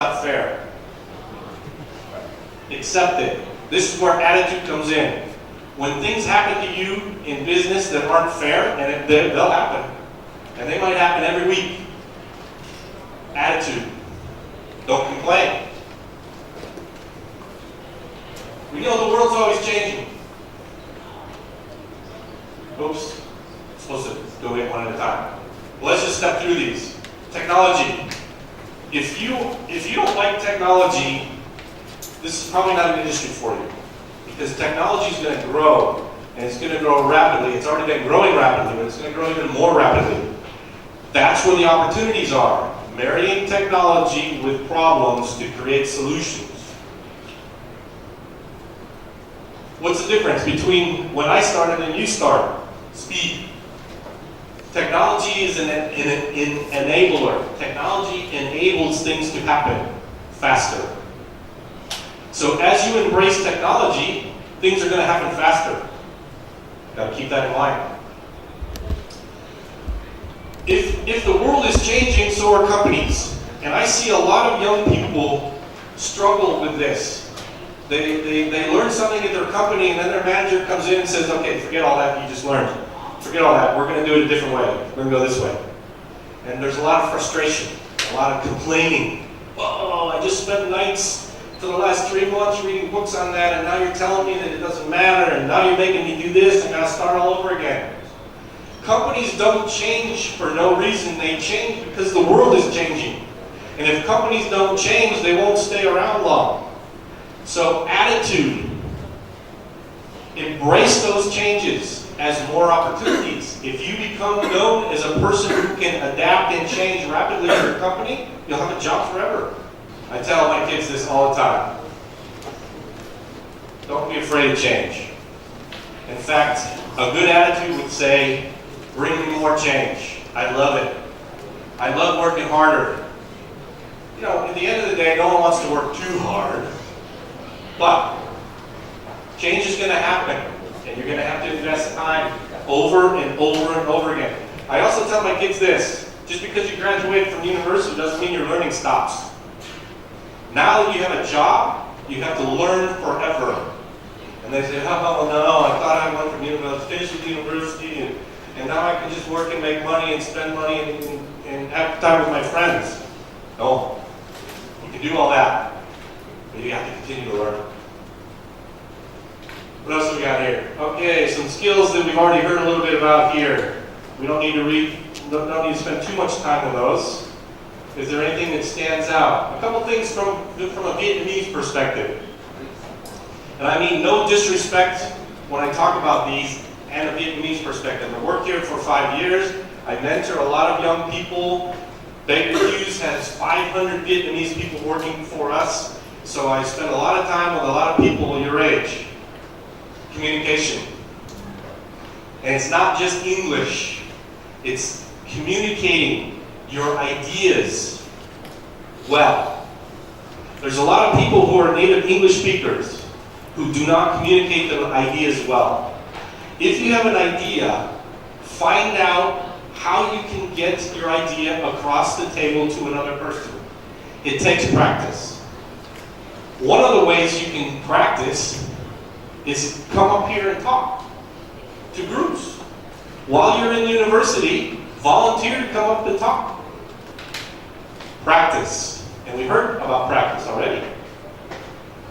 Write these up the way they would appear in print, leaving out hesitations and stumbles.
not fair. Accept it. This is where attitude comes in. When things happen to you in business that aren't fair, and they'll happen, and they might happen every week. Attitude. Don't complain. We know the world's always changing. Oops. I'm supposed to go in one at a time. Well, let's just step through these. Technology. If you don't like technology, this is probably not an industry for you. Because technology is going to grow, and it's going to grow rapidly. It's already been growing rapidly, but it's going to grow even more rapidly. That's where the opportunities are. Marrying technology with problems to create solutions. What's the difference between when I started and you started? Speed. Technology is an enabler. Technology enables things to happen faster. So as you embrace technology, things are going to happen faster. Got to keep that in mind. If the world is changing, so are companies. And I see a lot of young people struggle with this. They learn something at their company, and then their manager comes in and says, okay, forget all that you just learned. Forget all that. We're going to do it a different way. We're going to go this way. And there's a lot of frustration, a lot of complaining. Oh, I just spent nights for the last 3 months reading books on that, and now you're telling me that it doesn't matter, and now you're making me do this, and I got to start all over again. Companies don't change for no reason. They change because the world is changing. And if companies don't change, they won't stay around long. So attitude. Embrace those changes as more opportunities. If you become known as a person who can adapt and change rapidly in your company, you'll have a job forever. I tell my kids this all the time. Don't be afraid of change. In fact, a good attitude would say, bring me more change. I love it. I love working harder. You know, at the end of the day, no one wants to work too hard. But change is going to happen. And you're going to have to invest time over and over and over again. I also tell my kids this. Just because you graduated from university doesn't mean your learning stops. Now that you have a job, you have to learn forever. And they say, oh no, I thought I went from university, finished with university, and now I can just work and make money and spend money and have time with my friends. No. You can do all that, but you have to continue to learn. What else have we got here? Okay, some skills that we've already heard a little bit about here. We don't need to don't need to spend too much time on those. Is there anything that stands out? A couple things from a Vietnamese perspective. And I mean no disrespect when I talk about these and a Vietnamese perspective. I worked here for 5 years. I mentor a lot of young people. Baker Hughes has 500 Vietnamese people working for us. So I spend a lot of time with a lot of people your age. Communication. And it's not just English. It's communicating your ideas well. There's a lot of people who are native English speakers who do not communicate their ideas well. If you have an idea, find out how you can get your idea across the table to another person. It takes practice. One of the ways you can practice is come up here and talk to groups. While you're in university, volunteer to come up and talk. Practice. And we heard about practice already.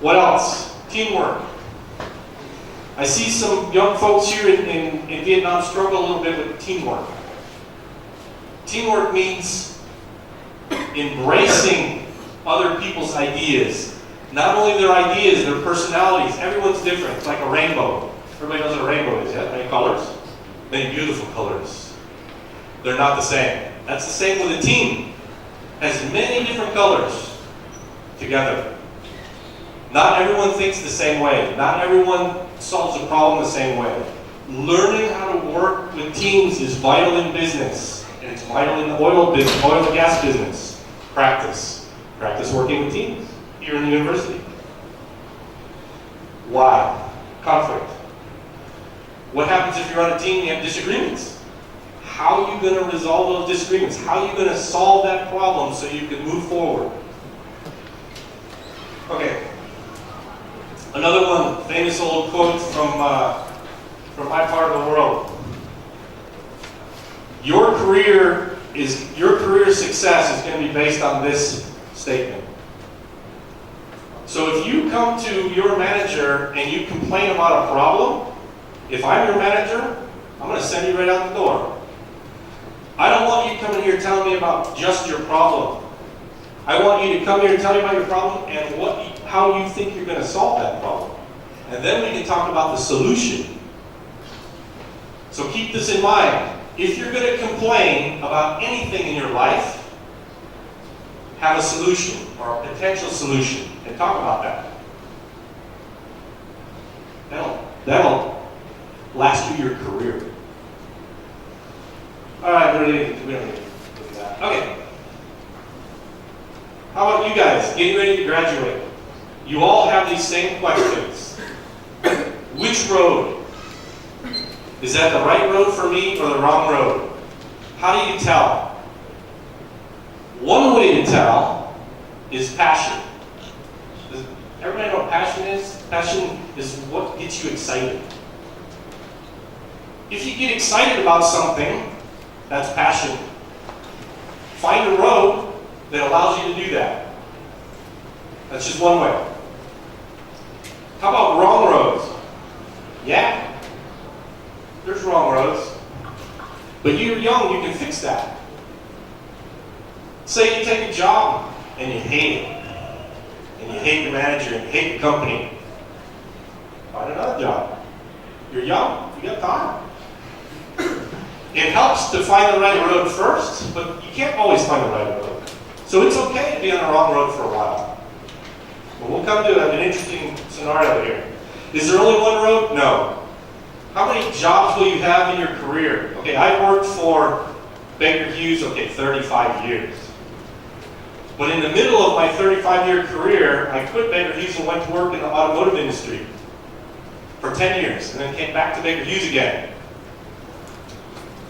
What else? Teamwork. I see some young folks here in Vietnam struggle a little bit with teamwork. Teamwork means embracing other people's ideas. Not only their ideas, their personalities. Everyone's different. It's like a rainbow. Everybody knows what a rainbow is, yeah? Many colors. Many beautiful colors. They're not the same. That's the same with a team. Has many different colors together. Not everyone thinks the same way. Not everyone solves a problem the same way. Learning how to work with teams is vital in business. And it's vital in the oil business, oil and gas business. Practice. Practice working with teams here in the university. Why? Conflict. What happens if you're on a team and you have disagreements? How are you going to resolve those disagreements? How are you going to solve that problem so you can move forward? Another one, famous old quote from my part of the world. Your career success is going to be based on this statement. So if you come to your manager and you complain about a problem, if I'm your manager, I'm going to send you right out the door. I don't want you coming here telling me about just your problem. I want you to come here and tell me about your problem and how you think you're going to solve that problem. And then we can talk about the solution. So keep this in mind. If you're going to complain about anything in your life, have a solution or a potential solution and talk about that. That'll last you your career. All right, we don't need to look at that. Okay. How about you guys getting ready to graduate? You all have these same questions. Which road? Is that the right road for me or the wrong road? How do you tell? One way to tell is passion. Does everybody know what passion is? Passion is what gets you excited. If you get excited about something, that's passion. Find a road that allows you to do that. That's just one way. How about wrong roads? Yeah, there's wrong roads. But you're young, you can fix that. Say you take a job and you hate it. And you hate your manager and you hate the company. Find another job. You're young, you got time. It helps to find the right road first, but you can't always find the right road. So it's okay to be on the wrong road for a while. But we'll come to an interesting scenario here. Is there only one road? No. How many jobs will you have in your career? Okay, I worked for Baker Hughes, 35 years. But in the middle of my 35-year career, I quit Baker Hughes and went to work in the automotive industry for 10 years, and then came back to Baker Hughes again.